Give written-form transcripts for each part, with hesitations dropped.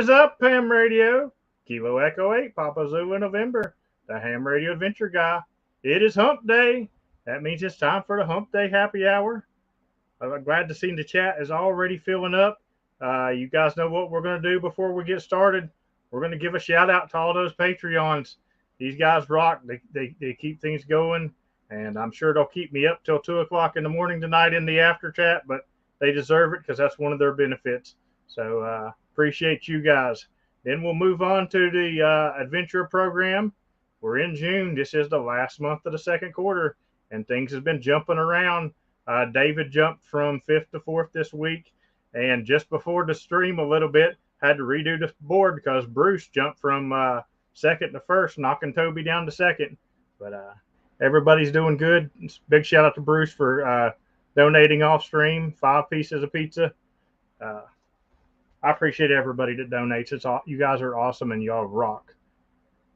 is up, Ham Radio? Kilo Echo 8, Papa Zulu November, the Ham Radio Adventure Guy. It is Hump Day. That means it's time for the Hump Day Happy Hour. I'm glad to see the chat is already filling up. You guys know what we're going to do before we get started. We're going to give a shout out to all those Patreons. These guys rock. They keep things going, and I'm sure they'll keep me up till 2 o'clock in the morning tonight in the after chat, but they deserve it because that's one of their benefits. So appreciate you guys. Then we'll move on to the adventure program. We're in June. This is the last month of the second quarter, and things have been jumping around. David jumped from 5th to 4th this week, and just before the stream a little bit, had to redo the board because Bruce jumped from 2nd to 1st, knocking Toby down to 2nd. But everybody's doing good. Big shout out to Bruce for donating off stream, 5 pieces of pizza. I appreciate everybody that donates. You guys are awesome and y'all rock.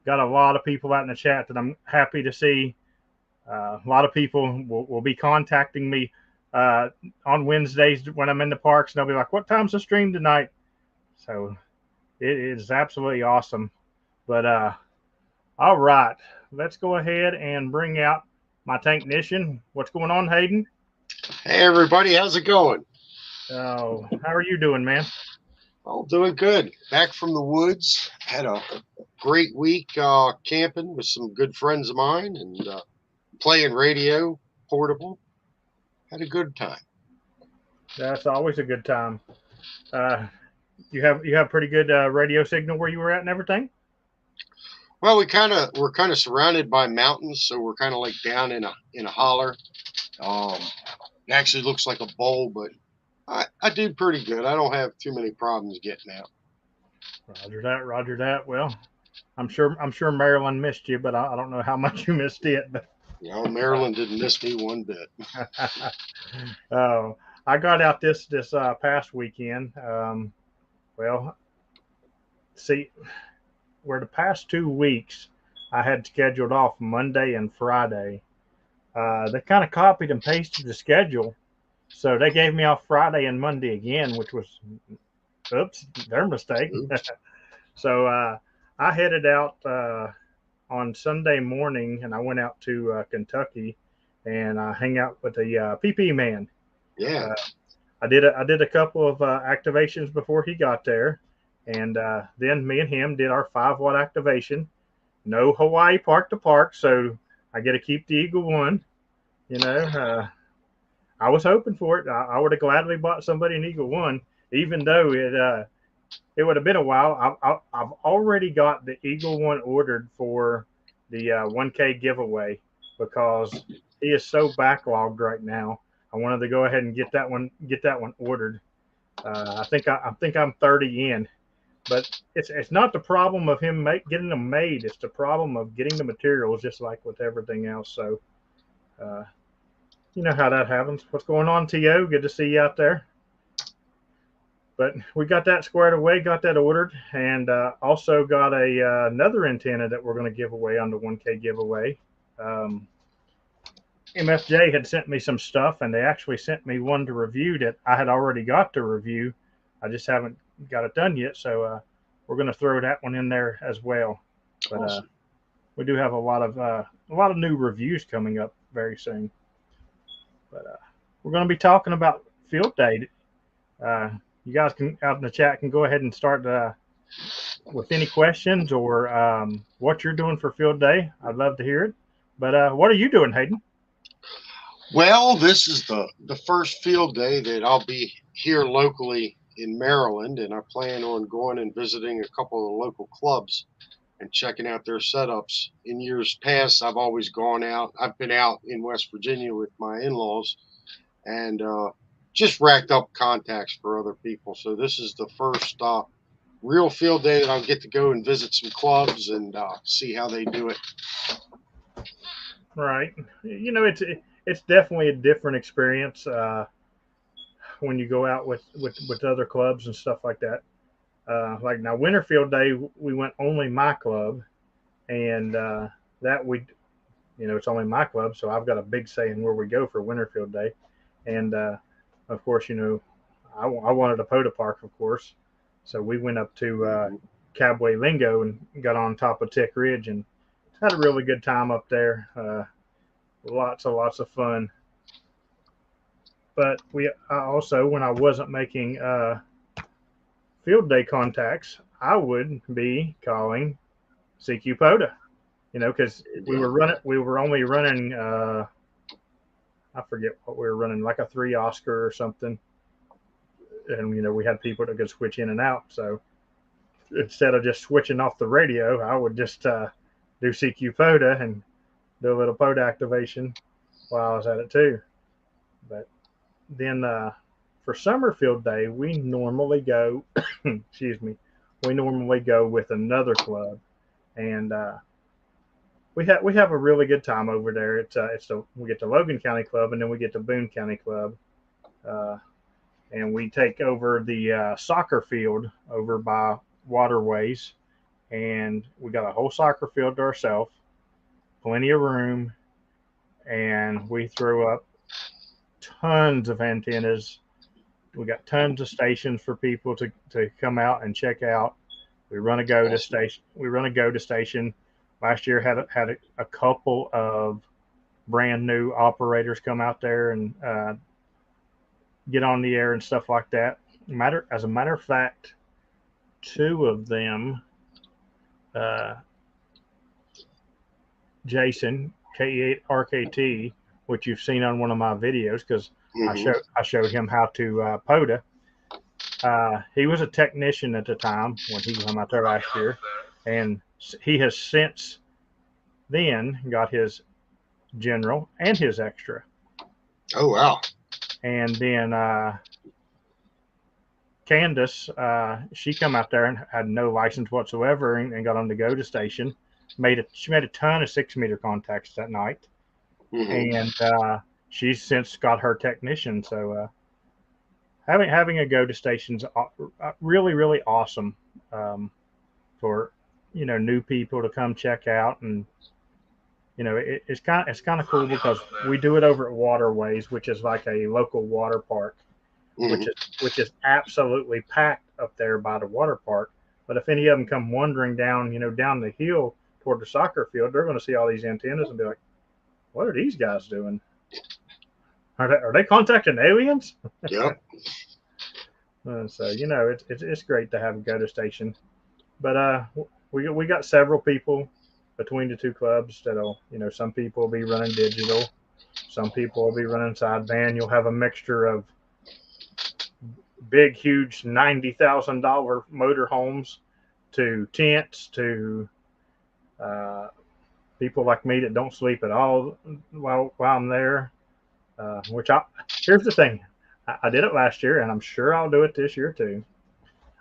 Got a lot of people out in the chat that I'm happy to see. A lot of people will be contacting me on Wednesdays when I'm in the parks, and they'll be like, "What time's the stream tonight?" So it is absolutely awesome. But all right, let's go ahead and bring out my Tanknician. What's going on, Hayden? Hey, everybody. How's it going? Oh, how are you doing, man? Oh, doing good. Back from the woods. Had a great week camping with some good friends of mine and playing radio, portable. Had a good time. That's always a good time. You have pretty good radio signal where you were at and everything? Well, we're kind of surrounded by mountains, so we're kind of like down in a holler. It actually looks like a bowl, but I do pretty good. I don't have too many problems getting out. Roger that. Well, I'm sure Maryland missed you, but I don't know how much you missed it. But Maryland didn't miss me one bit. Oh, I got out this past weekend. Well, see, where the past 2 weeks I had scheduled off Monday and Friday. They kind of copied and pasted the schedule. So they gave me off Friday and Monday again, which was, oops, their mistake. So I headed out on Sunday morning, and I went out to Kentucky, and I hang out with the PP man. Yeah. I did a couple of activations before he got there, and then me and him did our 5-watt activation. No Hawaii park to park, so I get to keep the Eagle One. I was hoping for it. I would have gladly bought somebody an Eagle One, even though it would have been a while. I've already got the Eagle One ordered for the 1K giveaway because he is so backlogged right now. I wanted to go ahead and get that one ordered. I think I'm 30 in, but it's not the problem of him getting them made. It's the problem of getting the materials, just like with everything else. So. You know how that happens. What's going on, T.O.? Good to see you out there. But we got that squared away, got that ordered, and also got another antenna that we're going to give away on the 1K giveaway. MFJ had sent me some stuff, and they actually sent me one to review that I had already got to review. I just haven't got it done yet, so we're going to throw that one in there as well. But awesome. We do have a lot of new reviews coming up very soon. But we're going to be talking about field day. You guys can out in the chat can go ahead and start with any questions or what you're doing for field day. I'd love to hear it. But what are you doing, Hayden? Well, this is the first field day that I'll be here locally in Maryland, and I plan on going and visiting a couple of the local clubs and checking out their setups. In years past, I've always gone out. I've been out in West Virginia with my in-laws and just racked up contacts for other people. So this is the first real field day that I'll get to go and visit some clubs and see how they do it. Right. It's definitely a different experience when you go out with other clubs and stuff like that. Like now, Winterfield Day, we went only my club, and it's only my club, so I've got a big say in where we go for Winterfield Day. And of course, I wanted a Poda Park, of course. So we went up to Cowboy Lingo and got on top of Tech Ridge and had a really good time up there. Lots of fun. But I also, when I wasn't making field day contacts, I would be calling CQ POTA. Because we were only running. I forget what we were running, like a 3 Oscar or something. And we had people that could switch in and out. So instead of just switching off the radio, I would just do CQ POTA and do a little POTA activation while I was at it too. But then for summer field day, we normally go, excuse me, we normally go with another club, and we have a really good time over there. We get to Logan County Club, and then we get to Boone County Club, and we take over the soccer field over by Waterways, and we got a whole soccer field to ourselves, plenty of room, and we throw up tons of antennas. We got tons of stations for people to come out and check out. We run a go to station. We run a go to station. Last year had a couple of brand new operators come out there and get on the air and stuff like that. As a matter of fact, 2 of them, Jason K8RKT, which you've seen on one of my videos, because I showed him how to POTA. He was a technician at the time when he came out there last year, and he has since then got his general and his extra. Oh, wow. And then Candace, she come out there and had no license whatsoever and got on the go to station. She made a ton of 6-meter contacts that night. And she's since got her technician. So having a go to station's really, really awesome for new people to come check out. And it's kind of cool because we do it over at Waterways, which is like a local water park, which is absolutely packed up there by the water park. But if any of them come wandering down down the hill toward the soccer field, they're going to see all these antennas and be like, "What are these guys doing? Are they contacting aliens?" Yep. So it's great to have a go to station. But we got several people between the 2 clubs that'll some people will be running digital, some people will be running sideband. You'll have a mixture of big, huge $90,000 motorhomes to tents to people like me that don't sleep at all while I'm there. Here's the thing, I did it last year, and I'm sure I'll do it this year too.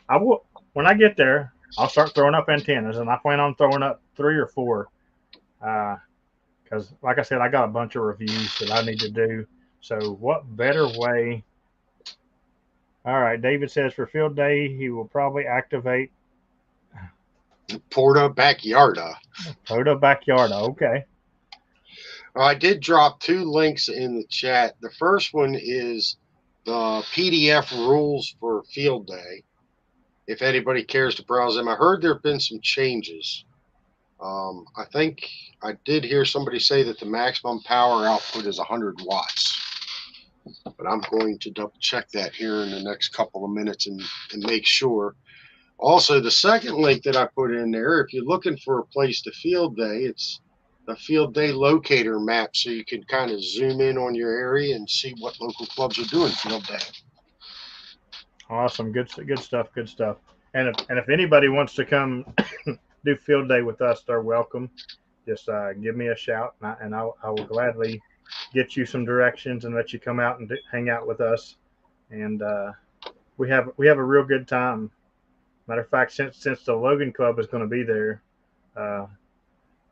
I will when I get there. I'll start throwing up antennas, and I plan on throwing up 3 or 4. Because, like I said, I got a bunch of reviews that I need to do. So, what better way? All right, David says for field day, he will probably activate POTA Backyarda. POTA Backyarda, okay. I did drop 2 links in the chat. The first one is the PDF rules for field day, if anybody cares to browse them. I heard there have been some changes. I think I did hear somebody say that the maximum power output is 100 watts. But I'm going to double check that here in the next couple of minutes and make sure. Also, the second link that I put in there, if you're looking for a place to field day, it's the field day locator map, so you can kind of zoom in on your area and see what local clubs are doing field day. Awesome, good stuff, good stuff. And if anybody wants to come do field day with us, they're welcome. Just give me a shout, and I will gladly get you some directions and let you come out and hang out with us. And we have a real good time. Matter of fact, since the Logan Club is going to be there,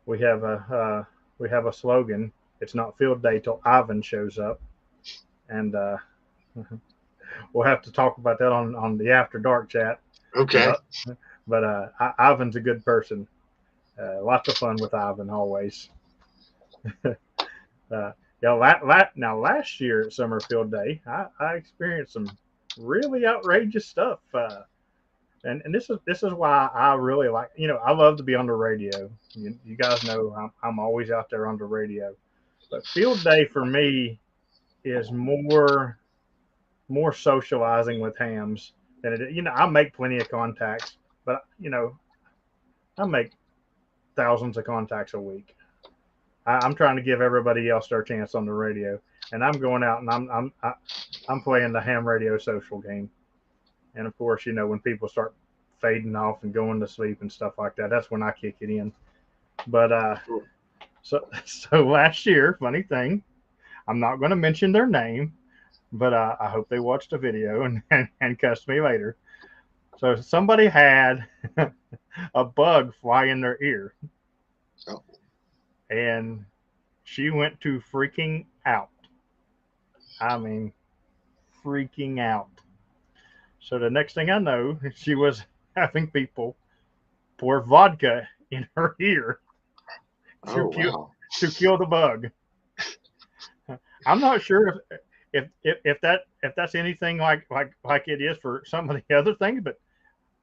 we have a slogan. It's not field day till Ivan shows up, and we'll have to talk about that on the After Dark chat. Okay. But Ivan's a good person. Lots of fun with Ivan always. Now last year at Summer Field Day, I experienced some really outrageous stuff. and this is why I really like, I love to be on the radio. You guys know I'm always out there on the radio. But field day for me is more socializing with hams than it. I make plenty of contacts, but I make thousands of contacts a week. I'm trying to give everybody else their chance on the radio, and I'm going out and I'm playing the ham radio social game. And of course, when people start fading off and going to sleep and stuff like that, that's when I kick it in. But so last year, funny thing, I'm not going to mention their name, but I hope they watched the video and cussed me later. So somebody had a bug fly in their ear, Oh. and she went to freaking out. I mean, freaking out. So the next thing I know, she was having people pour vodka in her ear Oh, wow. to kill the bug. I'm not sure if that's anything like it is for some of the other things, but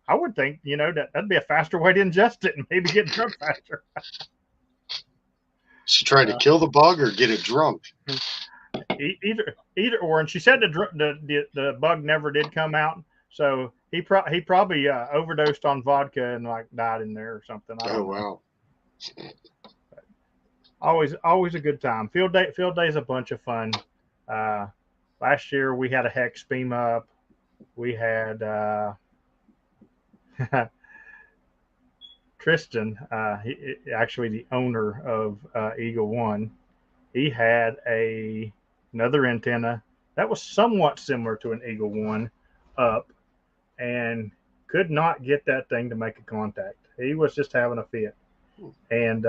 I would think that'd be a faster way to ingest it and maybe get drunk faster. She tried to kill the bug or get it drunk. Either or, and she said the bug never did come out, so he probably overdosed on vodka and like died in there or something. I don't know. Wow. Always a good time. Field day is a bunch of fun. Last year we had a hex beam up. We had Tristan, actually the owner of Eagle One. He had another antenna that was somewhat similar to an Eagle One up, and could not get that thing to make a contact. He was just having a fit, and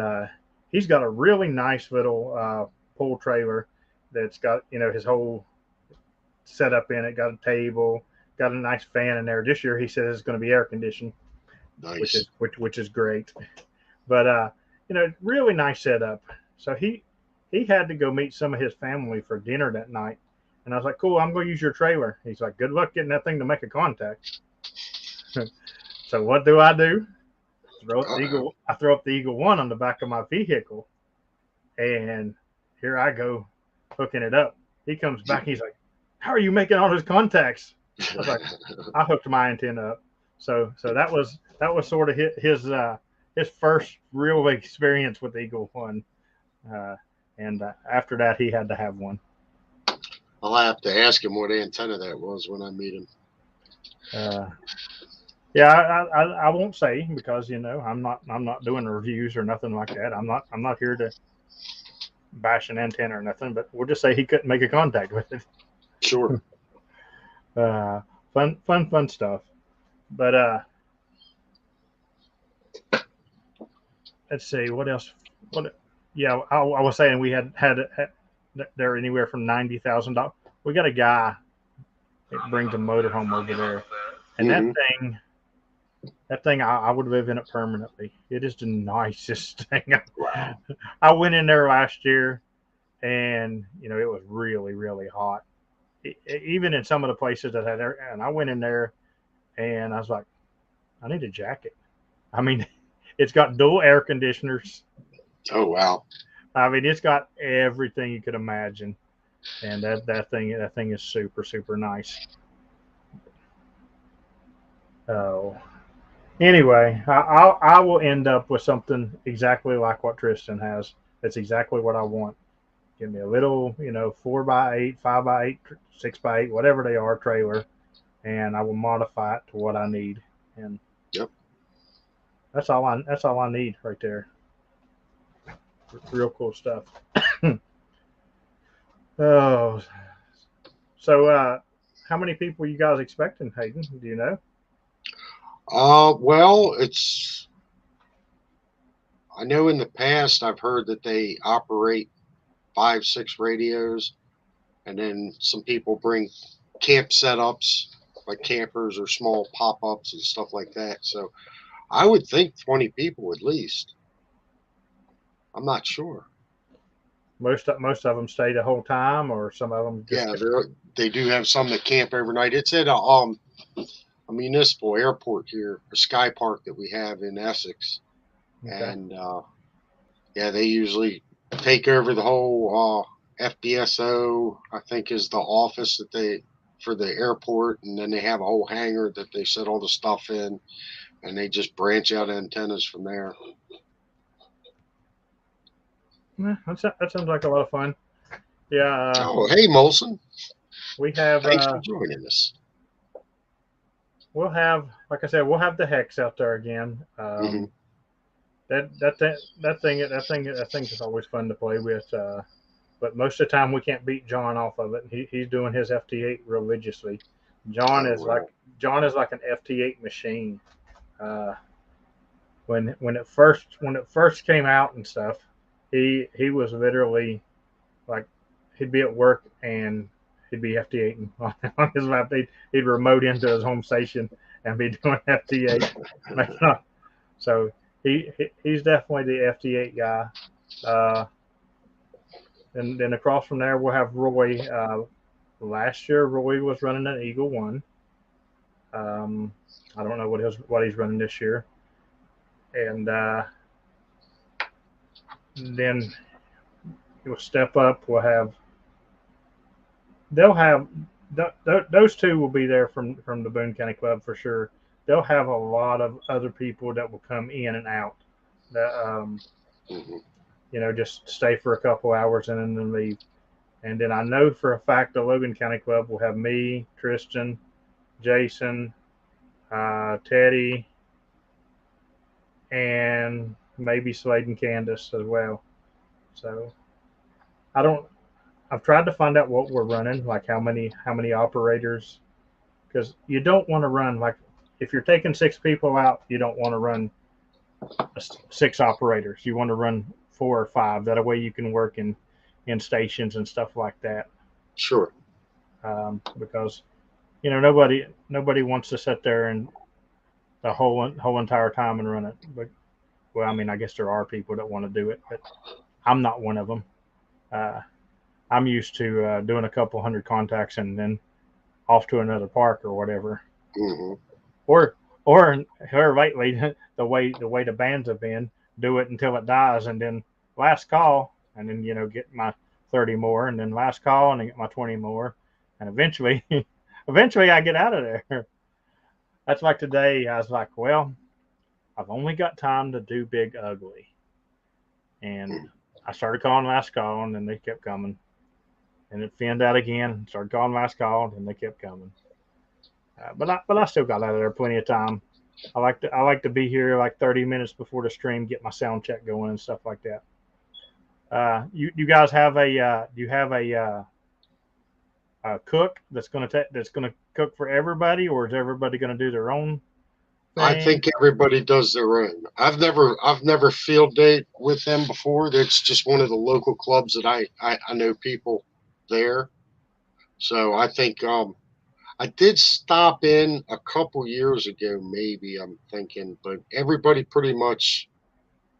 he's got a really nice little pull trailer that's got his whole setup in it. Got a table, got a nice fan in there. This year he says it's going to be air conditioned, Nice. which is great. But really nice setup. So he had to go meet some of his family for dinner that night, and I was like, cool, I'm going to use your trailer. He's like, good luck getting that thing to make a contact. So what do? I throw up the Eagle One on the back of my vehicle, and here I go hooking it up. He comes back. He's like, "How are you making all those contacts?" I was like, "I hooked my antenna up." So that was sort of his first real experience with Eagle One, and after that he had to have one. I'll have to ask him what antenna that was when I meet him. Yeah, I won't say because I'm not doing reviews or nothing like that. I'm not here to bash an antenna or nothing, but we'll just say he couldn't make a contact with it. Sure. Fun stuff. But let's see what else. Yeah, I was saying we had there anywhere from $90,000. We got a guy that brings a motorhome over there, and that thing I would live in it permanently. It is the nicest thing. Wow. I went in there last year, and it was really really hot. Even in some of the places that had air, and I went in there, and I was like, I need a jacket. I mean, it's got dual air conditioners. Oh, wow. I mean, it's got everything you could imagine, and that thing is super super nice. Oh, anyway, I will end up with something exactly like what Tristan has. That's exactly what I want. Give me a little, 4x8, 5x8, 6x8, whatever they are, trailer, and I will modify it to what I need. And yep, that's all I need right there. Real cool stuff. Oh, so how many people you guys expecting, Hayden? Do you know? Well, I know in the past I've heard that they operate 5, 6 radios, and then some people bring camp setups like campers or small pop-ups and stuff like that. So I would think 20 people at least. I'm not sure. Most of them stay the whole time, or some of them just they do have some that camp overnight. It's at a municipal airport here, a sky park that we have in Essex, Okay. and yeah, they usually take over the whole FBSO. I think is the office that they for the airport, and then they have a whole hangar that they set all the stuff in, and they just branch out antennas from there. That sounds like a lot of fun. Yeah, Oh, hey, Molson. we have Thanks for joining us. we'll have, like I said, we'll have the hex out there again. Hmm. That thing is always fun to play with. But most of the time we can't beat John off of it. He's doing his FT8 religiously. John Oh, is like well. John is like an FT8 machine. Uh, when it first came out and stuff, he was literally like he'd be at work and he'd be FT8 on his lap. He'd remote into his home station and be doing FT8. So he's definitely the FT8 guy. Uh, and then across from there we'll have Roy. Last year Roy was running an Eagle One. I don't know what he's running this year. And then we'll step up. They'll have those two will be there from the Boone County Club for sure. They'll have a lot of other people that will come in and out. That Hmm. just stay for a couple hours and then leave. And then I know for a fact the Logan County Club will have me, Tristan, Jason, Teddy, and maybe Slade and Candace as well. So I don't. I've tried to find out what we're running, like how many operators, because you don't want to run like if you're taking six people out, you don't want to run six operators. You want to run four or five. That way you can work in stations and stuff like that. Sure. Because nobody wants to sit there and the whole entire time and run it. But well, I mean, I guess there are people that want to do it, but I'm not one of them. Uh, I'm used to doing a couple hundred contacts and then off to another park or whatever. Hmm. Or or here lately, the way the bands have been, do it until it dies, and then last call, and then get my 30 more, and then last call, and then get my 20 more, and eventually, eventually I get out of there. That's like today. I was like, well, I've only got time to do Big Ugly, and I started calling last call, and then they kept coming, and it finned out again. Started calling last call, and they kept coming. But I still got out of there plenty of time. I like to be here like 30 minutes before the stream, get my sound check going and stuff like that. You guys have do you have a cook that's gonna cook for everybody, or is everybody gonna do their own I thing? think everybody does their own. I've never field day with them before. That's just one of the local clubs that I know people there. So I think I did stop in a couple years ago, maybe I'm thinking, but everybody pretty much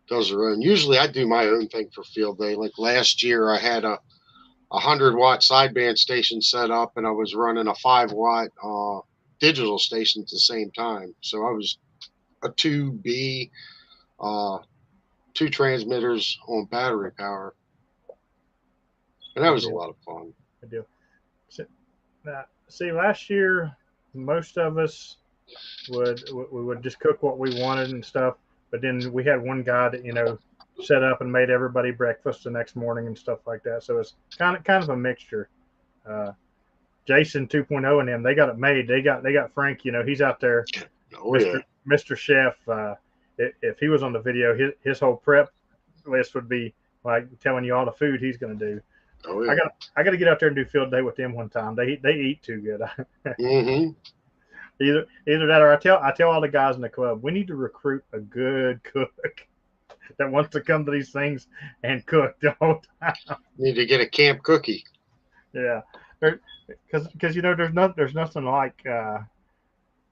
does their own. Usually I do my own thing for field day. Like last year I had a 100-watt sideband station set up and I was running a 5-watt digital station at the same time. So I was a 2B, uh, two transmitters on battery power. And that Good was a deal. lot of fun. Good deal. See, last year most of us we would just cook what we wanted and stuff. But then we had one guy that set up and made everybody breakfast the next morning and stuff like that. So it's kind of a mixture. Uh, Jason 2.0 and him, they got it made. They got Frank. He's out there, Oh, yeah. Mister Chef. If he was on the video, his whole prep list would be like telling you all the food he's going to do. Oh, I yeah. got I got to get out there and do field day with them one time. They eat too good. Hmm. Either that or I tell all the guys in the club we need to recruit a good cook that wants to come to these things and cook the whole time. Need to get a camp cookie. Yeah, because there's nothing like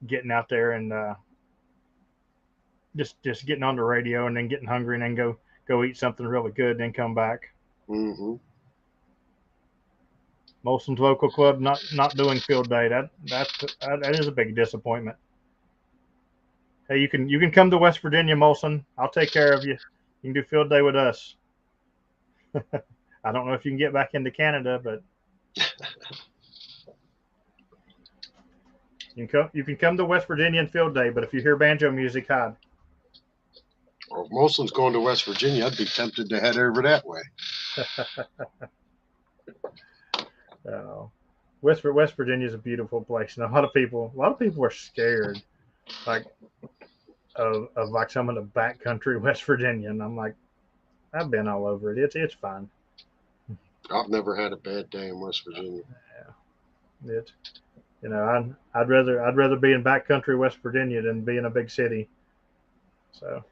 getting out there and just getting on the radio and then getting hungry and then go eat something really good and then come back. Hmm. Molson's local club not doing field day. That is a big disappointment. Hey, you can come to West Virginia, Molson. I'll take care of you. You can do field day with us. I don't know if you can get back into Canada, but you can come to West Virginia and field day. But if you hear banjo music, hide. Or if Molson's going to West Virginia, I'd be tempted to head over that way. West Virginia is a beautiful place, and a lot of people are scared, like of like some of the backcountry West Virginia, and I'm like, I've been all over it. It's fine. I've never had a bad day in West Virginia. Yeah, I'd rather be in backcountry West Virginia than be in a big city. So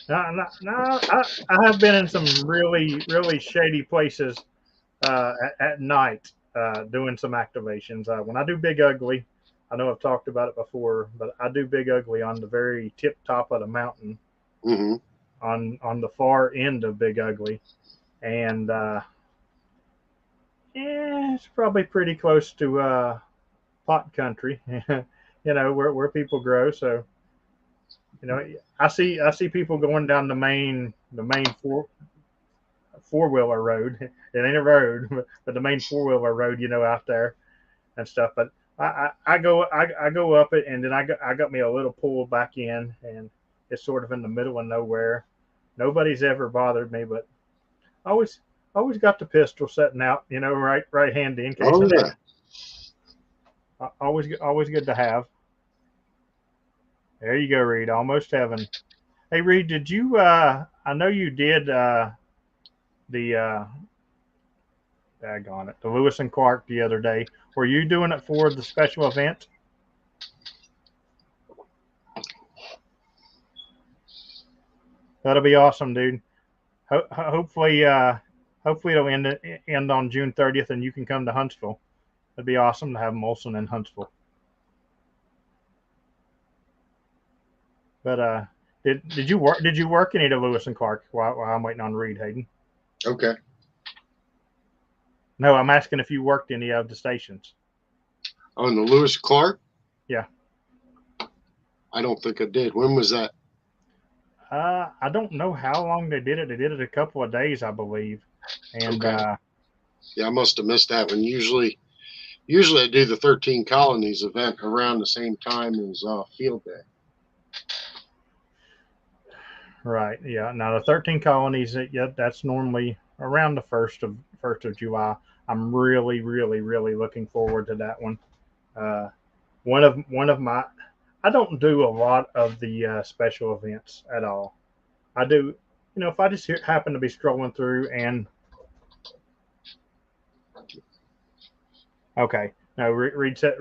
no, I have been in some really really shady places at night doing some activations. When I do Big Ugly, I know I've talked about it before, but I do Big Ugly on the very tip top of the mountain, Mm-hmm. on the far end of Big Ugly, and yeah, it's probably pretty close to pot country, where people grow. So I see people going down the main four-wheeler road. It ain't a road, but the main four-wheeler road, out there and stuff. But I go up it, and then I got me a little pull back in, and it's sort of in the middle of nowhere. Nobody's ever bothered me, but I always got the pistol setting out, right handy in case Oh, of yeah. that. Always good to have. There you go, Reed. Almost heaven. Hey, Reed, did you? I know you did the daggone it, the Lewis and Clark the other day. Were you doing it for the special event? That'll be awesome, dude. Hopefully it'll end on June 30th, and you can come to Huntsville. It'd be awesome to have Molson in Huntsville. But did you work any of the Lewis and Clark while I'm waiting on Reed, Hayden? Okay. No, I'm asking if you worked any of the stations. On the Lewis Clark? Yeah. I don't think I did. When was that? I don't know how long they did it. They did it a couple of days, I believe. And Okay. Yeah, I must have missed that one. Usually I do the 13 Colonies event around the same time as Field Day. Right, yeah. Now the 13 colonies, yeah, that's normally around the first of July. I'm really, really, really looking forward to that one. Uh, one of my, I don't do a lot of the special events at all. I do, if I just happen to be scrolling through and okay, no, Reed said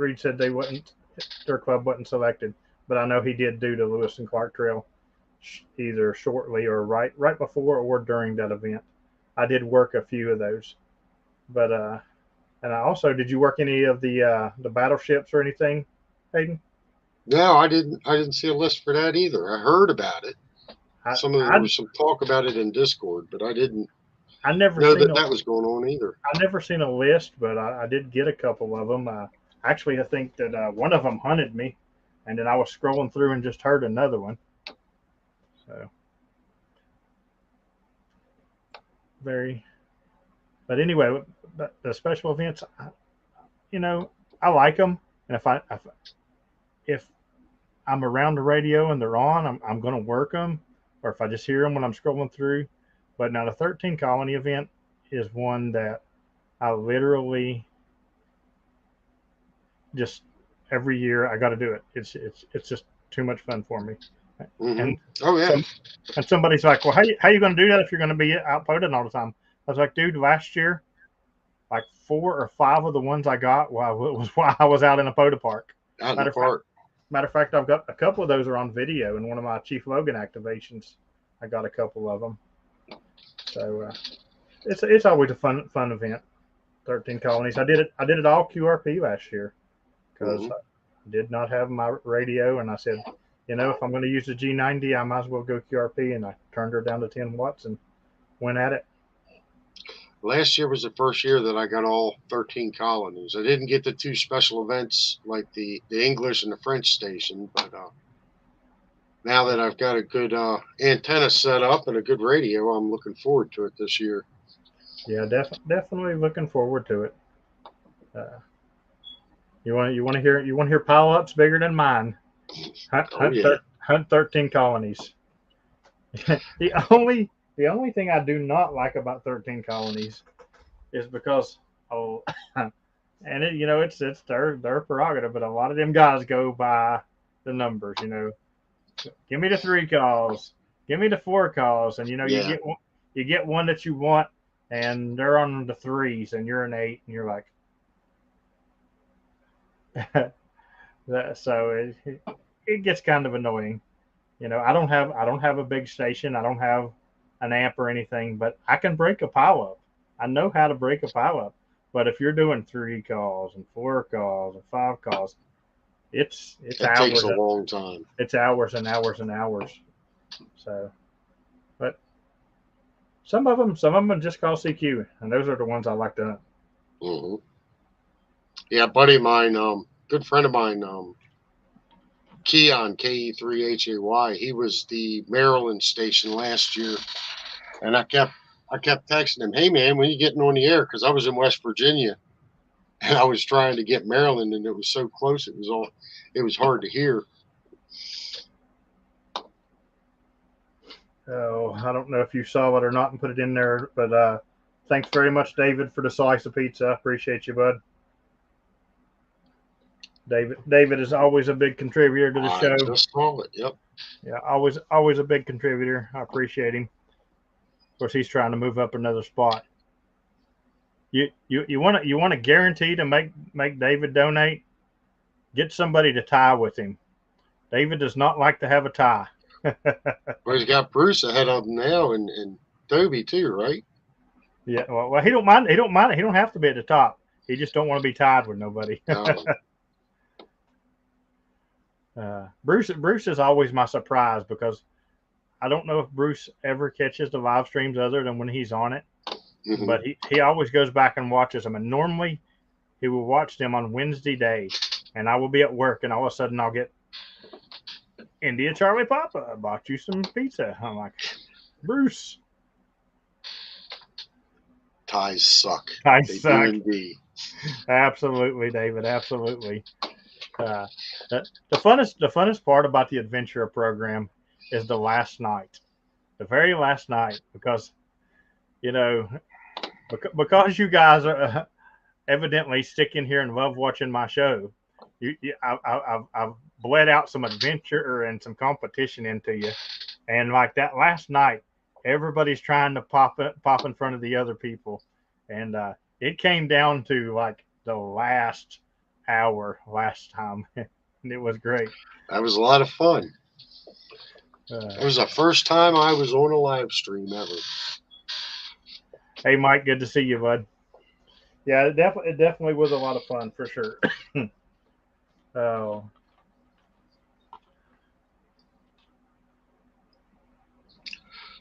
their club wasn't selected, but I know he did do the Lewis and Clark Trail either shortly or right before or during that event. I did work a few of those, but and I also did you work any of the battleships or anything, Hayden? No, I didn't. I didn't see a list for that either. I heard about it. I There I was some talk about it in Discord, but I didn't I never know seen that a that was going on either. I never seen a list, but I did get a couple of them. Actually, I think that one of them hunted me, and then I was scrolling through and just heard another one. So very, but anyway, the special events, you know, I like them, and if I'm around the radio and they're on, I'm going to work them, or if I just hear them when I'm scrolling through. But now the 13 Colony event is one that I literally just every year I got to do it. It's just too much fun for me. Hmm. And Oh, yeah. some and somebody's like, well, how you going to do that if you're going to be outvoted all the time? I was like, dude, last year like 4 or 5 of the ones I got was while I was out in a POTA park. Out in the Matter of fact, park. Matter of fact, I've got a couple of those are on video in one of my Chief Logan activations. I got a couple of them, so it's always a fun event. 13 colonies. I did it all QRP last year because Hmm. I did not have my radio, and I said, if I'm going to use the G90, I might as well go QRP, and I turned her down to 10 watts and went at it. Last year was the first year that I got all 13 colonies. I didn't get the two special events like the English and the French station, but now that I've got a good antenna set up and a good radio, I'm looking forward to it this year. Yeah, definitely looking forward to it. Uh, you want to hear pile ups bigger than mine? Oh yeah, Hunt 13 colonies. The only thing I do not like about 13 colonies is because oh, and it's their prerogative, but a lot of them guys go by the numbers. Give me the 3 calls, give me the 4 calls, and yeah. you get one that you want, and they're on the threes, and you're an 8, and you're like, so it gets kind of annoying. I don't have a big station. I don't have an amp or anything, but I can break a pile up. I know how to break a pile up. But if you're doing 3 calls and 4 calls and 5 calls, it's It takes hours. a long time. It's hours and hours and hours. So, but some of them just call CQ, and those are the ones I like to hunt. Hmm. Yeah, buddy of mine, good friend of mine, Keon KE3HAY. He was the Maryland station last year, and I kept texting him, "Hey man, when you getting on the air?" Because I was in West Virginia, and I was trying to get Maryland, and it was so close. It was hard to hear. Oh, I don't know if you saw it or not and put it in there, but thanks very much, David, for the slice of pizza. Appreciate you, bud. David is always a big contributor to the I show. just saw it. Yep. Yeah, always a big contributor. I appreciate him. Of course, he's trying to move up another spot. You want to guarantee to make David donate? Get somebody to tie with him. David does not like to have a tie. Well, he's got Bruce ahead of him now, and Toby too, right? Yeah, well, he don't mind. He don't mind it. He don't have to be at the top. He just don't want to be tied with nobody. Bruce is always my surprise because I don't know if Bruce ever catches the live streams other than when he's on it, Mhm. but he always goes back and watches them. And normally he will watch them on Wednesday day, and I will be at work, and all of a sudden I'll get India Charlie Papa. I bought you some pizza. I'm like, Bruce, Ties suck. I They suck. do indeed. Absolutely, David. Absolutely. Uh, the funnest part about the adventure program is the last night, the very last night, because you know because you guys are evidently sticking here and love watching my show. I've bled out some adventure and some competition into you, and like that last night, everybody's trying to pop in front of the other people, and it came down to like the last hour last time, and it was great. That was a lot of fun. It Uh, was the first time I was on a live stream ever. hey, Mike, good to see you, bud. Yeah, it definitely was a lot of fun for sure. Oh,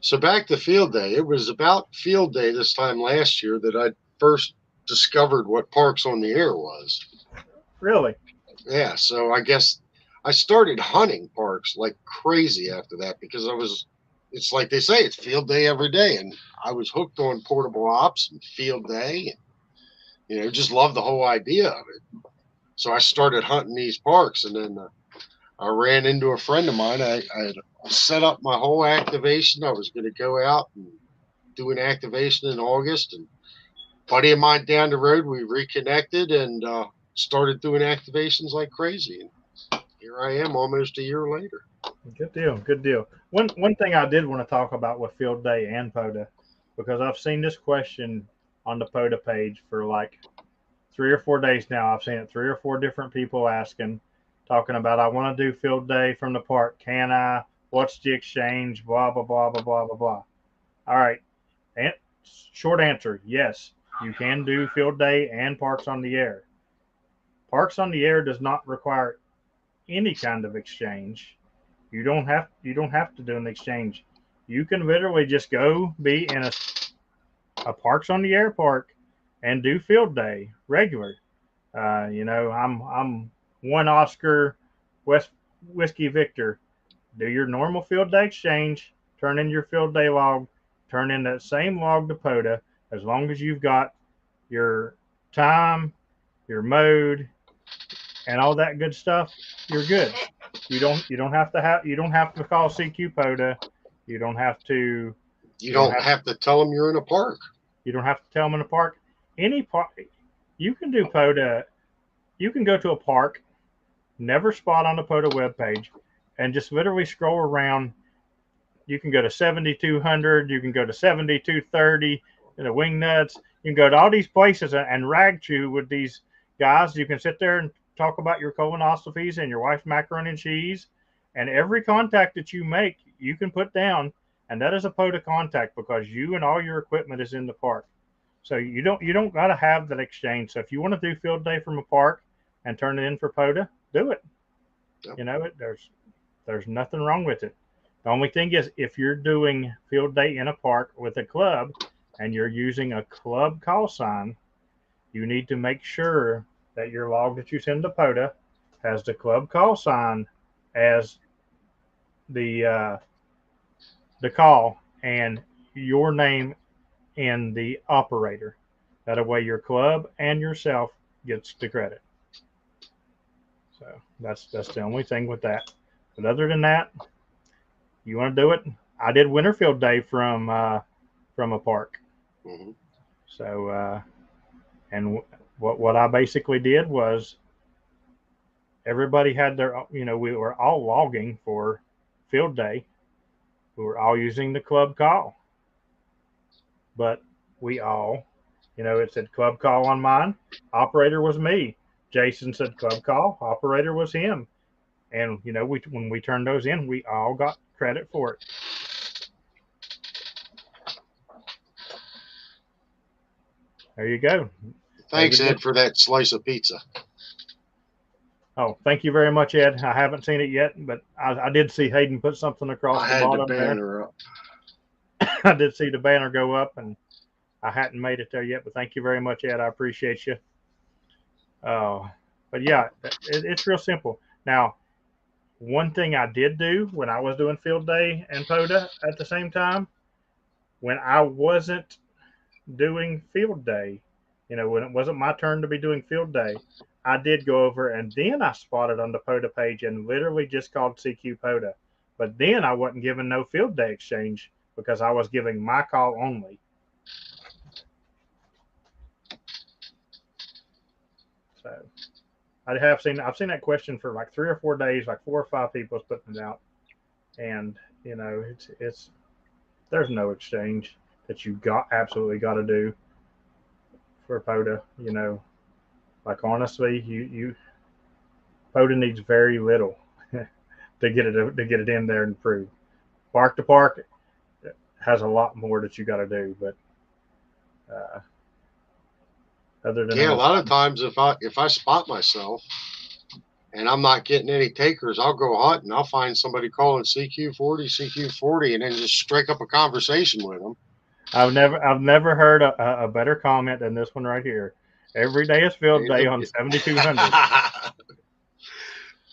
So back to field day. It was about field day this time last year that I first discovered what Parks on the Air was. really? Yeah, so I guess I started hunting parks like crazy after that because it's like they say, it's field day every day. And I was hooked on portable ops and field day. And, just loved the whole idea of it. So I started hunting these parks, and then I ran into a friend of mine. I had set up my whole activation. I was going to go out and do an activation in August, and buddy of mine down the road, we reconnected and started doing activations like crazy. And here I am, almost a year later. Good deal. Good deal. One thing I did want to talk about with Field Day and POTA, because I've seen this question on the POTA page for like 3 or 4 days now. I've seen it 3 or 4 different people asking, talking about I want to do Field Day from the park. Can I? What's the exchange? Blah blah blah blah blah blah blah. All right. And short answer, yes, you can do Field Day and Parks on the Air. Parks on the Air does not require any kind of exchange. You don't have to do an exchange. You can literally just go be in a Parks on the Air park and do Field Day regular. I'm one Oscar West Whiskey Victor. do your normal field day exchange, turn in your field day log, turn in that same log to POTA. As long as you've got your time, your mode, and all that good stuff, you're good. You don't have to call CQ POTA. You don't have to You you don't don't have have to tell them you're in a park. you don't have to tell them in a park. Any park you can do POTA. You can go to a park, never spot on the POTA webpage, and just literally scroll around. You can go to 7,200. You can go to 7,230. The wing nuts. You can go to all these places and rag chew with these guys. You can sit there and talk about your colonoscopies and your wife's macaroni and cheese. And every contact that you make, you can put down, and that is a POTA contact because you and all your equipment is in the park. So you don't got to have that exchange. So if you want to do field day from a park and turn it in for POTA, do it. Yep. You know, there's nothing wrong with it. The only thing is if you're doing field day in a park with a club and you're using a club call sign, you need to make sure that your log that you send to POTA has the club call sign as the the call and your name in the operator. That way your club and yourself gets the credit. So that's the only thing with that. But other than that, you want to do it. I did Winterfield Day from a park. Mm-hmm. So and what I basically did was everybody had their we were all logging for field day. We were all using the club call, but we all it said club call on mine. Operator was me. Jason said club call. Operator was him. And when we turned those in, we all got credit for it. There you go. Thanks, Ed, for that slice of pizza. Oh, thank you very much, Ed. I haven't seen it yet, but I did see Hayden put something across I the had bottom the banner up. I did see the banner go up, and I hadn't made it there yet, but thank you very much, Ed. I appreciate you. But yeah, it's real simple. Now, one thing I did do when I was doing field day and POTA at the same time, when I wasn't doing field day, when it wasn't my turn to be doing field day, I did go over and then I spotted on the POTA page and literally just called CQ POTA. But then I wasn't giving no field day exchange because I was giving my call only. So I've seen that question for like 3 or 4 days, like 4 or 5 people's putting it out, and it's there's no exchange that you absolutely got to do for POTA. Like honestly, you POTA needs very little to get it in there and approved. Park to park has a lot more that you got to do, but other than Yeah, a that, lot of times if I spot myself and I'm not getting any takers, I'll go hunt and I'll find somebody calling CQ40, and then just strike up a conversation with them. I've never heard a better comment than this one right here. Every day is field day on 7,200.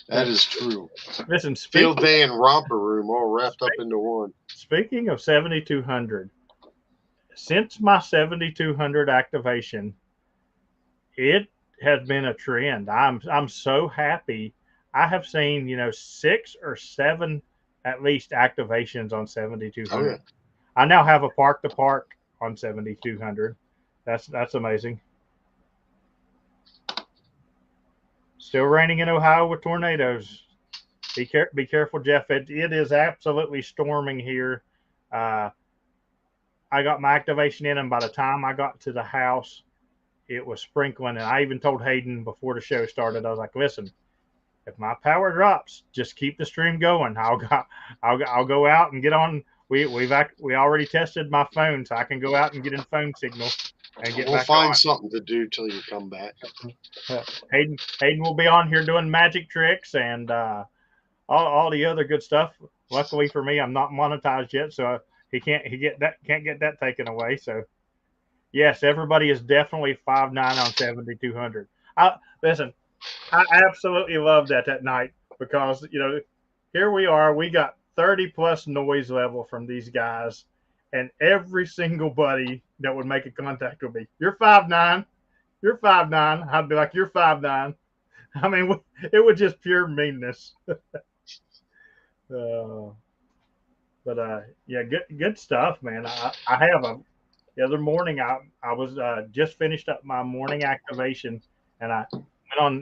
That is true. Listen, field day and romper room all wrapped up into one. Speaking of 7,200, since my 7,200 activation, it has been a trend. I'm so happy. I have seen 6 or 7 at least activations on 7,200. Oh, yeah. I now have a park to park on 7,200. That's amazing. Still raining in Ohio with tornadoes. Be careful, Jeff. It is absolutely storming here. I got my activation in, and by the time I got to the house, it was sprinkling. And I even told Hayden before the show started, I was like, "Listen, if my power drops, just keep the stream going. I'll go out and get on. We already tested my phone, so I can go out and get in phone signal and get we'll back find on. Something to do till you come back. Hayden will be on here doing magic tricks and all the other good stuff. Luckily for me, I'm not monetized yet, so he can't get that taken away. So yes, everybody is definitely 5'9" on 7,200. Listen, I absolutely loved that night because here we are. We got 30 plus noise level from these guys, and every single buddy that would make a contact with me, you're 5'9", you're 5'9". I'd be like, you're 5'9". I mean, it was just pure meanness. Uh, but yeah, good stuff, man. I have a the other morning. I was just finished up my morning activation, and I went on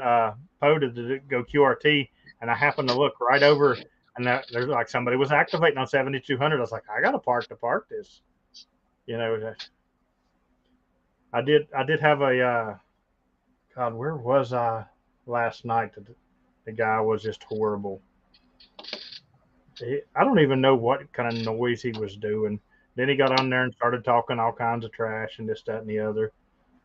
Poe to go QRT, and I happened to look right over, and there's like somebody was activating on 7200. I was like, I got to park this. You know, I did have a God. Where was I last night? The guy was just horrible. I don't even know what kind of noise he was doing. Then he got on there and started talking all kinds of trash and this, that, and the other.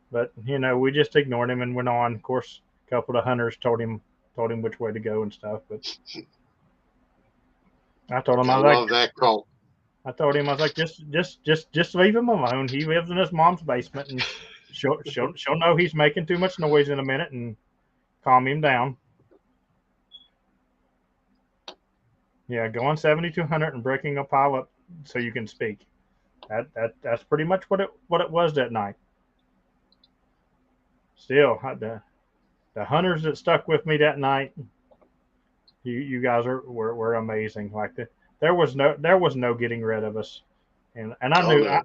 But we just ignored him and went on. Of course, a couple of hunters told him which way to go and stuff. But I told him I love that cult. I told him I was like, just leave him alone. He lives in his mom's basement, and she'll know he's making too much noise in a minute, and calm him down. Yeah, go on 7200 and breaking a pile up so you can speak. That's pretty much what it was that night. Still, the hunters that stuck with me that night, you guys were amazing. Like there was no getting rid of us, and I knew no.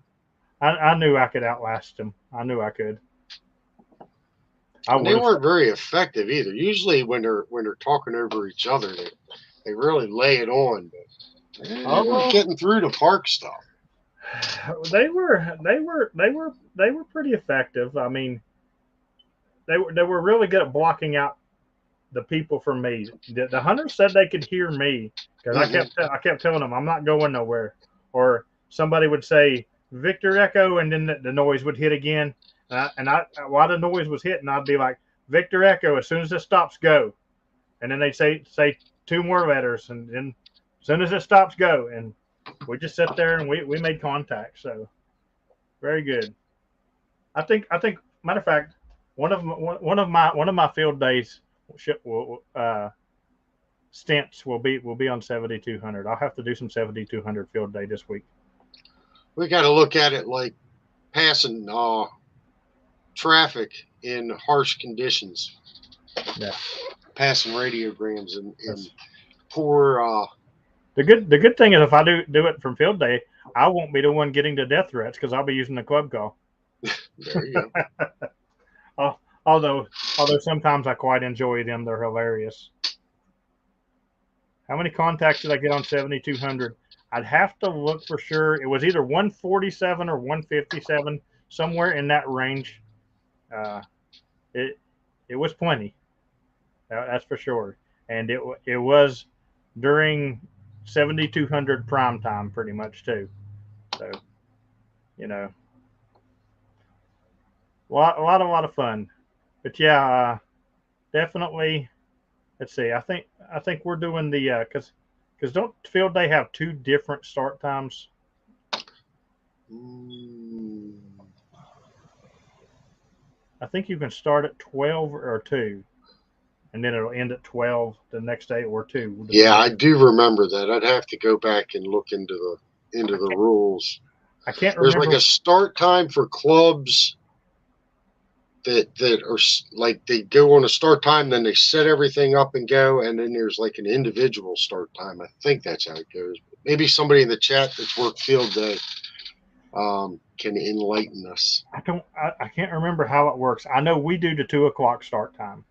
I knew I could outlast them. I knew I could. And they weren't very effective either. Usually, when they're talking over each other, they really lay it on. But they weren't getting through the park stuff. They were pretty effective. I mean, they were really good at blocking out the people from me. The hunters said they could hear me because I kept telling them I'm not going nowhere. Or somebody would say Victor Echo, and then the noise would hit again. And I while the noise was hitting, I'd be like Victor Echo. As soon as it stops, go. And then they'd say two more letters, and then as soon as it stops, go. And we just sat there and we made contact. So very good. I think matter of fact, one of my field days stints will be on 7200. I'll have to do some 7200 field day this week. We got to look at it like passing traffic in harsh conditions. Yeah. Passing radiograms and poor. The good thing is if I do it from field day, I won't be the one getting the death threats because I'll be using the club call. There you go. Although sometimes I quite enjoy them, they're hilarious. How many contacts did I get on 7200? I'd have to look for sure. It was either 147 or 157, somewhere in that range. It was plenty. That's for sure. And it was during 7200 prime time pretty much too. So, a lot of fun. But yeah, definitely. Let's see. I think we're doing the because don't field day have two different start times? I think you can start at 12 or 2, and then it'll end at 12 the next day or 2. Yeah, I do remember that. I'd have to go back and look into the rules. I can't remember. There's like a start time for clubs that are like they go on a start time, then they set everything up and go, and then there's like an individual start time. I think that's how it goes. Maybe somebody in the chat that's worked field day can enlighten us. I can't remember how it works. I know we do the 2 o'clock start time.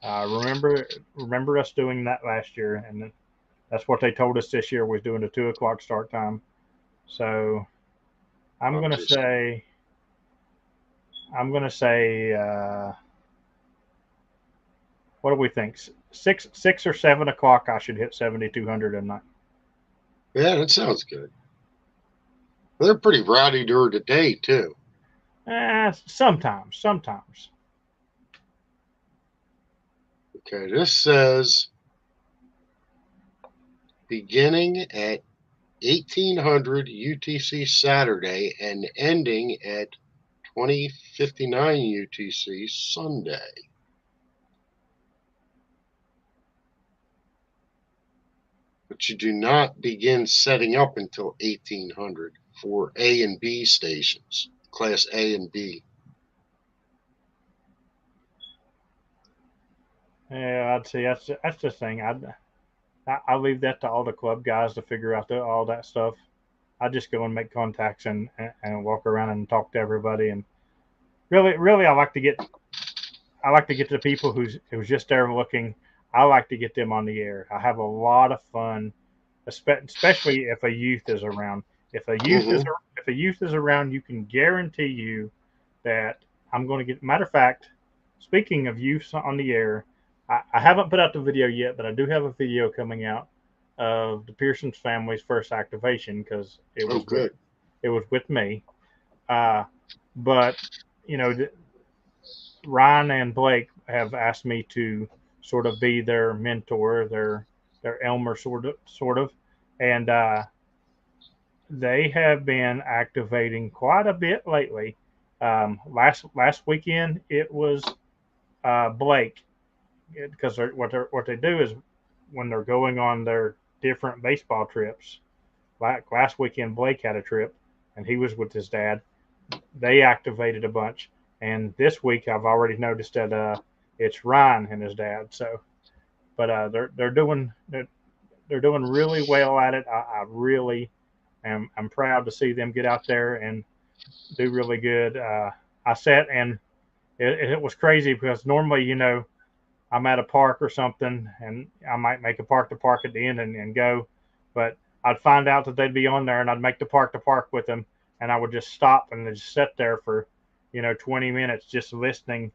Remember us doing that last year, and that's what they told us this year was doing the 2 o'clock start time. So I'm gonna say what do we think? 6 or 7 o'clock. I should hit 7200 a night. Yeah, that sounds good. They're pretty rowdy during the day too. Sometimes. Okay, this says beginning at 1800 UTC Saturday and ending at 2059 UTC Sunday. but you do not begin setting up until 1800 for A and B stations, Class A and B. Yeah, I'd say that's the thing. I leave that to all the club guys to figure out all that stuff. I just go and make contacts and walk around and talk to everybody. And really, I like to get to the people who's just there looking. I like to get them on the air. I have a lot of fun, especially if a youth is around. Mm-hmm. If a youth is around, you can guarantee you that I'm going to get. Matter of fact, speaking of youth on the air, I haven't put out the video yet, but I do have a video coming out of the Pearson's family's first activation because Oh, good. it was with me. Uh, but you know, Ryan and Blake have asked me to sort of be their mentor, their Elmer sort of, and they have been activating quite a bit lately. Last weekend it was Blake because what they do is when they're going on their different baseball trips. Like last weekend, Blake had a trip, and he was with his dad. They activated a bunch, and this week I've already noticed that it's Ryan and his dad. So, but they're doing really well at it. I really am proud to see them get out there and do really good. I sat and it was crazy because normally, I'm at a park or something and I might make a park to park at the end and go, but I'd find out that they'd be on there and I'd make the park to park with them and I would just stop and just sit there for, 20 minutes just listening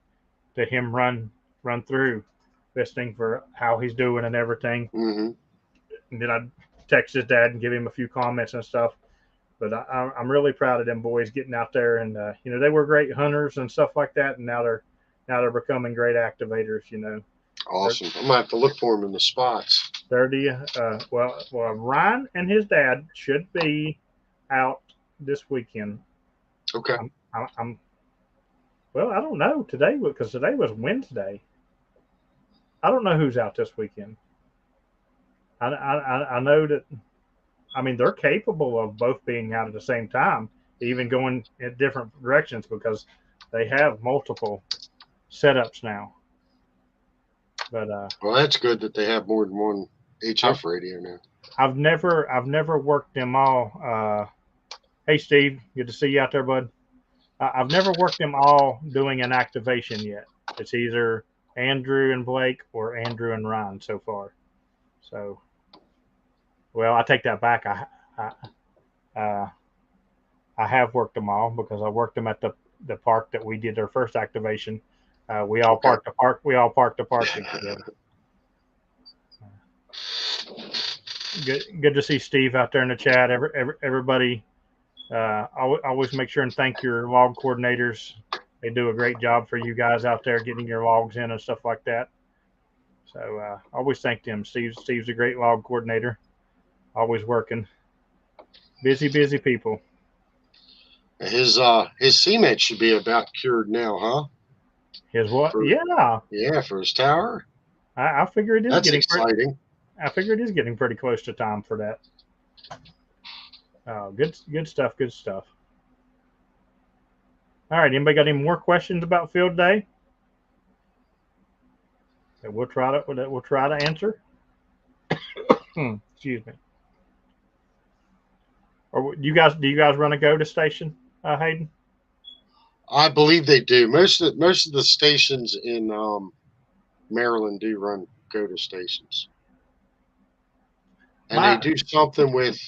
to him run through, listening for how he's doing and everything. Mm-hmm. And then I'd text his dad and give him a few comments and stuff. But I'm really proud of them boys getting out there, and they were great hunters and stuff like that, and now they're becoming great activators. They're Awesome. I'm gonna have to look for them in the spots. they're the well Ryan and his dad should be out this weekend. Okay. I'm well, I don't know today because today was Wednesday. I don't know who's out this weekend. I know that. I mean, they're capable of both being out at the same time, even going in different directions because they have multiple setups now. But Well, that's good that they have more than one I've HF radio now. I've never worked them all. Hey Steve, good to see you out there, bud. I've never worked them all doing an activation yet. It's either Andrew and Blake or Andrew and Ryan so far. So, well, I take that back. Uh, I have worked them all because I worked them at the park that we did our first activation. We all Okay. parked the park. We all parked the park together. Good to see Steve out there in the chat. Everybody, always make sure and thank your log coordinators. They do a great job for you guys out there getting your logs in and stuff like that. So always thank them. Steve's a great log coordinator. Always working. Busy people. His cement should be about cured now, huh? His what? For, Yeah, yeah, for his tower. I figure it is That's getting exciting. I figure it is getting pretty close to time for that. Good stuff. Good stuff. All right. Anybody got any more questions about field day? That we'll try to answer. Excuse me. Or do you guys run a go to station, Hayden? I believe they do. Most of the stations in Maryland do run go to stations, and they do something with.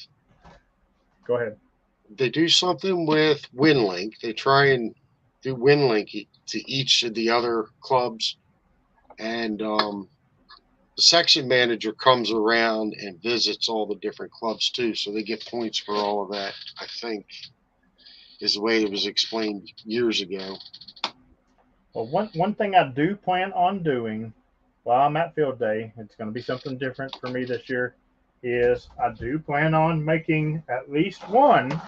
Go ahead. They do something with WinLink. They try and do WinLink to each of the other clubs, and the section manager comes around and visits all the different clubs too, so they get points for all of that. I think is the way it was explained years ago. Well, one thing I do plan on doing while I'm at field day, it's going to be something different for me this year, is I do plan on making at least one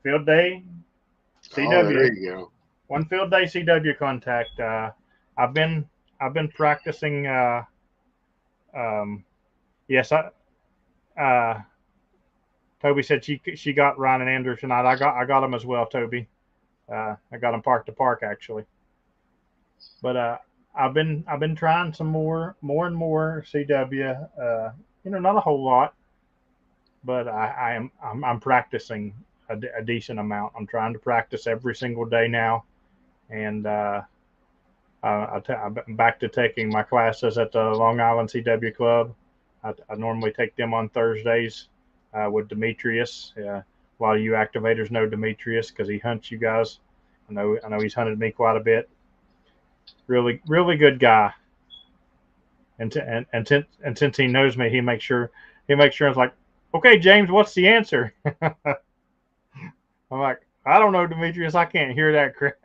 field day Oh, CW, there you go. one field day CW contact. I've been practicing. Um, yes, uh, Toby said she got Ryan and Andrew tonight. I got them as well, Toby. I got them park to park actually. But I've been trying some and more CW. Not a whole lot, but I'm practicing a decent amount. I'm trying to practice every single day now, and I'm back to taking my classes at the Long Island CW Club. I normally take them on Thursdays with Demetrius. A lot of you activators know Demetrius because he hunts you guys. I know he's hunted me quite a bit. Really, really good guy. And since he knows me, he makes sure it's like, okay, James, what's the answer? I'm like, I don't know, Demetrius. I can't hear that crap.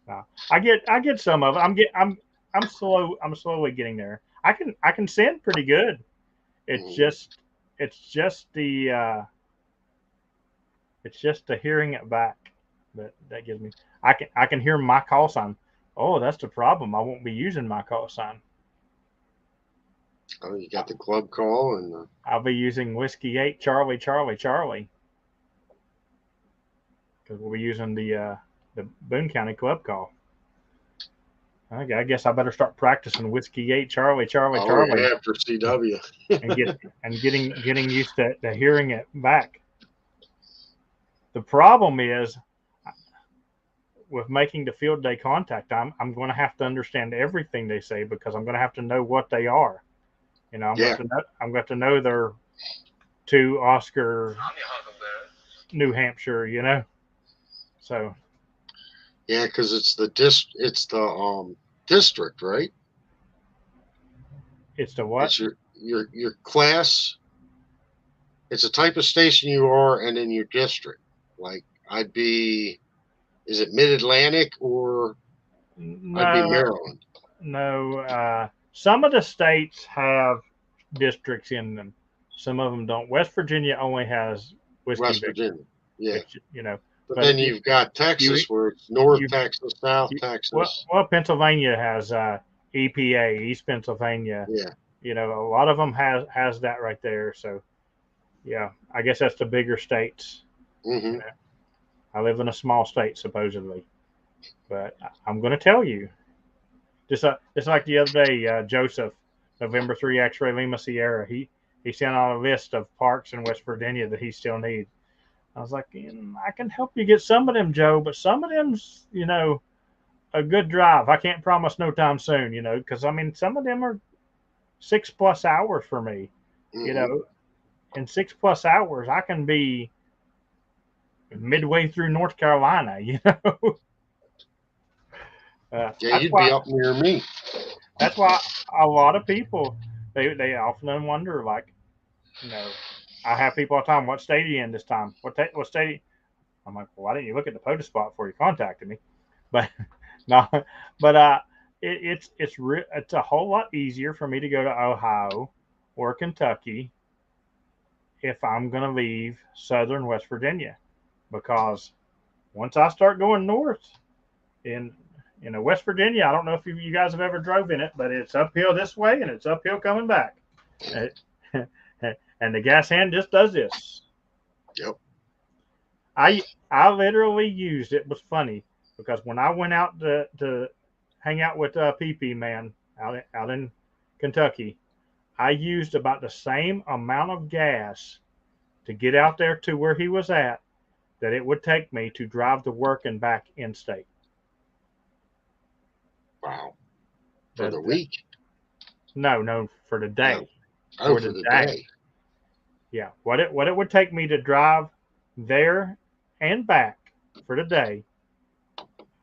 No, I get some of it. I'm slow. I'm slowly getting there. I can send pretty good. It's Mhm. just it's just the it's just the hearing it back that gives me. I can hear my call sign. Oh, that's the problem. I won't be using my call sign. Oh, you got the club call and I'll be using Whiskey 8 Charlie Charlie Charlie because we'll be using the Boone County Club call. I guess I better start practicing Whiskey 8 Charlie Charlie oh Charlie yeah, for CW. and getting used to hearing it back. The problem is with making the field day contact, I'm going to have to understand everything they say because I'm going to have to know what they are. Yeah, I'm going to know they're to Oscar, New Hampshire. So yeah, because it's the district, right? it's the what? It's your class. It's a type of station you are, and then your district. Like I'd be, is it Mid Atlantic or I'd be No, Maryland, no. Some of the states have districts in them. Some of them don't. West Virginia only has Whiskey West Victor, Virginia. Yeah, which but but then you've got you Texas, where it's North you, Texas, South you well, Texas. well, Pennsylvania has EPA, East Pennsylvania. Yeah. A lot of them has that right there. So yeah, I guess that's the bigger states. You Hmm. know, I live in a small state supposedly, but I'm going to tell you. Just like the other day, Joseph, November 3 X-ray Lima Sierra. He sent out a list of parks in West Virginia that he still needs. I was like, I can help you get some of them, Joe, but some of them's a good drive. I can't promise no time soon, because I mean some of them are 6+ hours for me. You Hmm. know, in 6+ hours, I can be midway through North Carolina. Yeah, That's you'd why be up near me. that's why a lot of people they often wonder like, you know, I have people all the time. What state are you in this time? What state? I'm like, well, why didn't you look at the POTUS spot before you contacted me? But no, but it's a whole lot easier for me to go to Ohio or Kentucky if I'm going to leave Southern West Virginia because once I start going north in West Virginia, I don't know if you guys have ever drove in it, but it's uphill this way and it's uphill coming back. And the gas hand just does this. Yep. I literally used it. Was funny because when I went out to hang out with PP Man out in Kentucky, I used about the same amount of gas to get out there to where he was at that it would take me to drive to work and back in state. Wow. For That, the that week. no, for the No. day. Oh, For for the the day. day. Yeah. What it would take me to drive there and back for the day,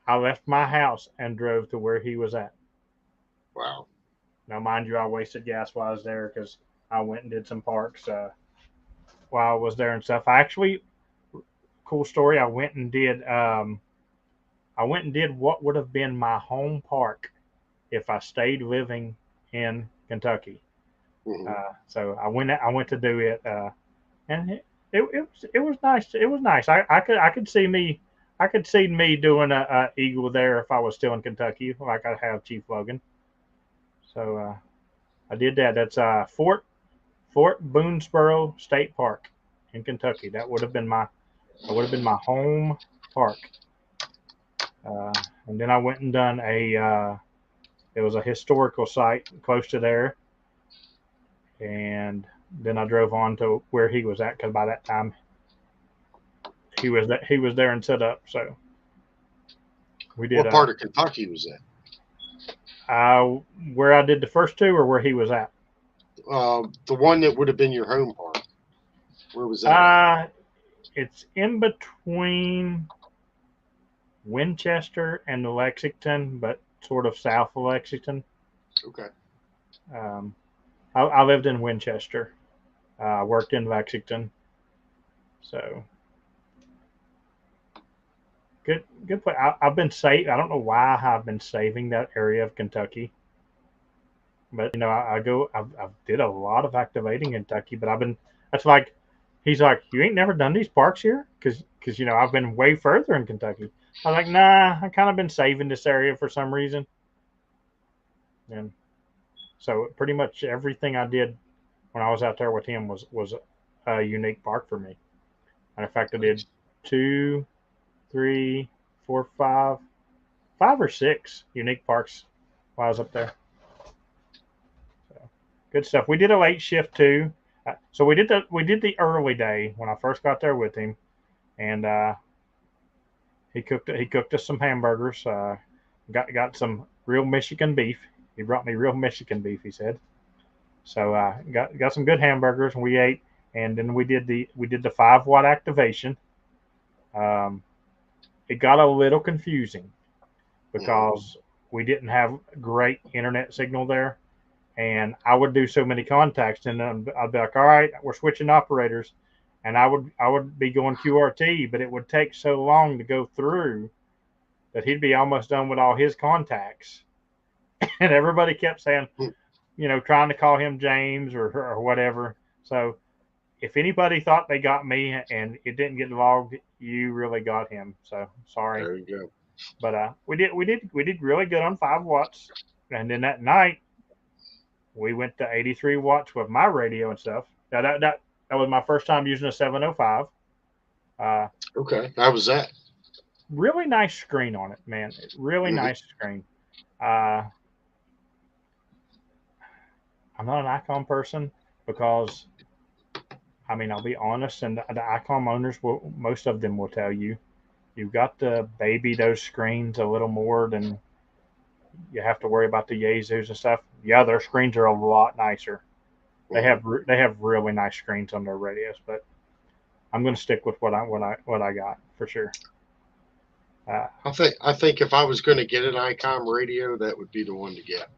I left my house and drove to where he was at. Wow. Now, mind you, I wasted gas while I was there because I went and did some parks while I was there and stuff. I actually, cool story. I went and did what would have been my home park if I stayed living in Kentucky. Hmm. So I went to do it, and it was nice. It was nice. I could see me doing a eagle there if I was still in Kentucky, like I have Chief Logan. So I did that. That's Fort Boonesboro State Park in Kentucky. That would have been my home park. And then I went and done it was a historical site close to there, and then I drove on to where he was at because by that time he was there and set up. So we did What part of Kentucky was that? Where I did the first two, or where he was at. The one that would have been your home park. Where was that? It's in between Winchester and Lexington, but sort of south of Lexington. Okay. I lived in Winchester. Worked in Lexington. So good place. I've been I don't know why I've been saving that area of Kentucky, but I go. I've did a lot of activating in Kentucky, but That's like, he's like, you ain't never done these parks here, because I've been way further in Kentucky. I was like, nah, I kind of been saving this area for some reason, and so pretty much everything I did when I was out there with him was a unique park for me. Matter of fact, I did two, three, four, five or six unique parks while I was up there. So, good stuff. We did a late shift too. So we did the early day when I first got there with him, and he cooked us some hamburgers. Got some real Michigan beef. He brought me real Michigan beef. He said. So got some good hamburgers, and we ate, and then we did the 5-watt activation. It got a little confusing because we didn't have great internet signal there, and I would do so many contacts, and then I'd be like, all right, we're switching operators, and I would be going QRT, but it would take so long to go through that he'd be almost done with all his contacts, and everybody kept saying, trying to call him James or whatever. So if anybody thought they got me and it didn't get logged, you really got him. So sorry. There you go. But we did really good on 5 watts, and then that night we went to 83 watts with my radio and stuff. Now that was my first time using a 705. Okay, how was that? Really nice screen on it, man. Really nice screen. I'm not an icon person because, I'll be honest, and the icon owners most of them will tell you, you've got to baby those screens a little more than you have to worry about the Yaesus and stuff. Yeah, their screens are a lot nicer. They have really nice screens on their radios, but I'm going to stick with what I got for sure. I think if I was going to get an icon radio, that would be the one to get.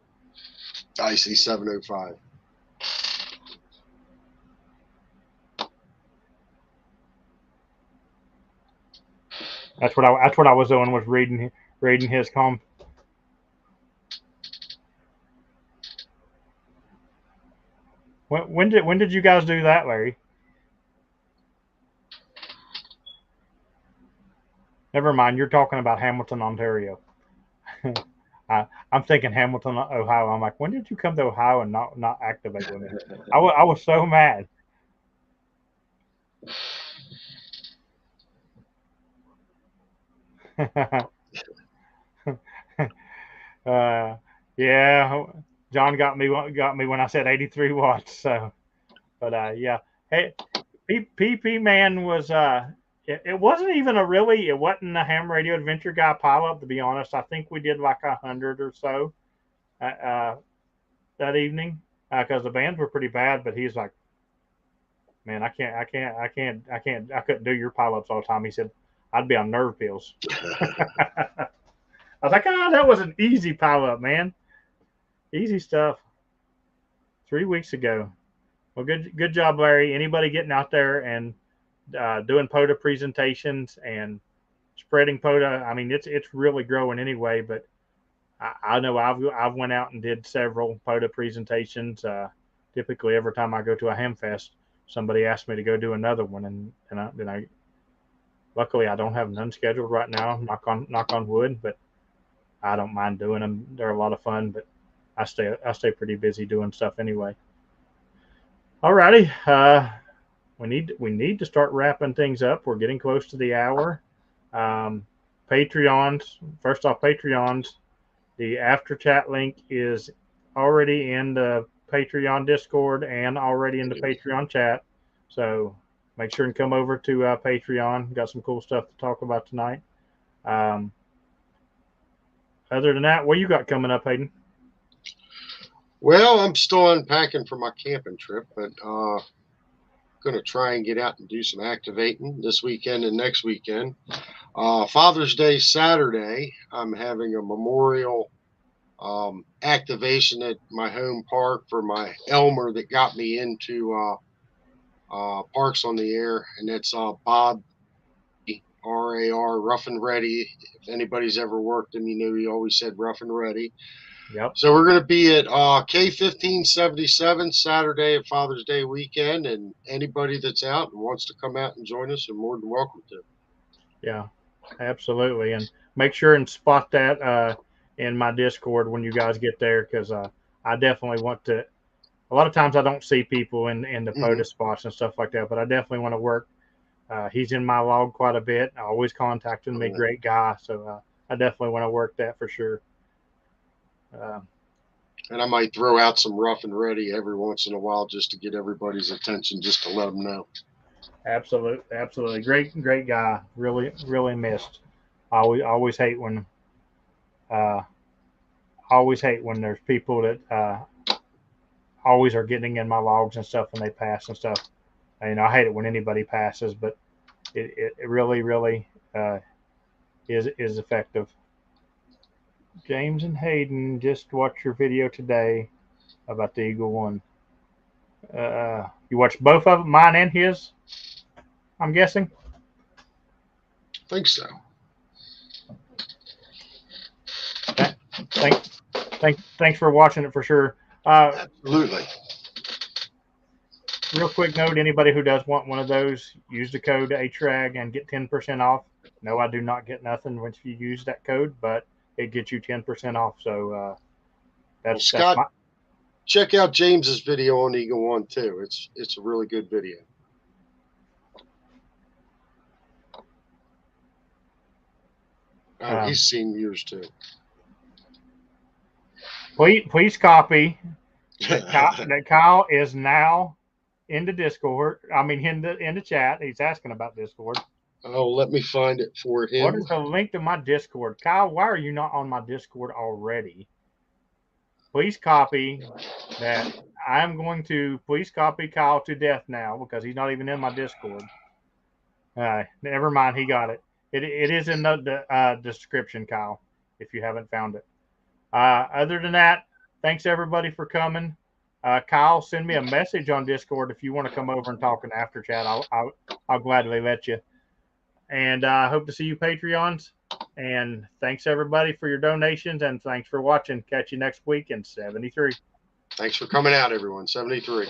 IC 705. That's what I was doing, was reading his com. When did you guys do that, Larry? Never mind. You're talking about Hamilton, Ontario. I'm thinking Hamilton, Ohio. I'm like, when did you come to Ohio and not activate with me? I was so mad. Yeah, John got me when I said 83 watts. So, but yeah, hey, PP Man was it wasn't even it wasn't a ham radio adventure guy pile up, to be honest. I think we did like 100 or so that evening because the bands were pretty bad. But he's like, man, I couldn't do your pile ups all the time. He said I'd be on nerve pills. I was like, that was an easy pile up, man. Easy stuff. 3 weeks ago. Well, good job, Larry. Anybody getting out there and doing POTA presentations and spreading POTA, it's really growing anyway. But I know I've went out and did several POTA presentations. Typically, every time I go to a ham fest, somebody asks me to go do another one, and then I luckily I don't have none scheduled right now. Knock on wood, but I don't mind doing them. They're a lot of fun, but I stay pretty busy doing stuff anyway. Alrighty. We need to start wrapping things up. We're getting close to the hour. Um, Patreons. First off, Patreons. The after chat link is already in the Patreon Discord and already in the Patreon chat. So make sure and come over to Patreon. Got some cool stuff to talk about tonight. Um, Other than that, what you got coming up, Hayden? Well, I'm still unpacking for my camping trip, but going to try and get out and do some activating this weekend and next weekend. Father's Day Saturday, I'm having a memorial activation at my home park for my Elmer that got me into Parks on the Air, and that's Bob RAR, Rough and Ready. If anybody's ever worked him, you know he always said rough and ready. Yep. So we're going to be at K1577 Saturday at Father's Day weekend, and anybody that's out and wants to come out and join us are more than welcome to. Yeah, absolutely. And make sure and spot that in my Discord when you guys get there, because I definitely want to. A lot of times I don't see people in the Mm-hmm. POTUS spots and stuff like that, but I definitely want to work. He's in my log quite a bit. Always contacting me, great guy. So I definitely want to work that for sure. Uh, And I might throw out some rough and ready every once in a while just to get everybody's attention, just to let them know. absolutely, great guy. Really missed. Always hate when uh, always hate when there's people that always are getting in my logs and stuff when they pass and stuff. And I hate it when anybody passes, but it really is effective. James and Hayden just watched your video today about the Eagle One. You watched both of them, mine and his. I'm guessing. I think so. Thanks for watching it for sure. Absolutely. Real quick note: anybody who does want one of those, use the code HRAG and get 10% off. No, I do not get nothing once you use that code, but it gets you 10% off. So Well, that's Scott, my. check out James's video on Eagle One too. It's a really good video. Oh, he's seen yours too. Please copy that Kyle is now in the Discord. I mean, in the chat. He's asking about Discord. Oh, let me find it for him. What is the link to my Discord? Kyle, why are you not on my Discord already? Please copy that. I'm going to please copy Kyle to death now because he's not even in my Discord. Never mind, he got it. It is in the description, Kyle, if you haven't found it. Other than that, thanks everybody for coming. Kyle, send me a message on Discord if you want to come over and talk in after chat. I'll gladly let you. And I hope to see you Patreons. And thanks everybody for your donations and thanks for watching. Catch you next week in 73. Thanks for coming out, everyone. 73.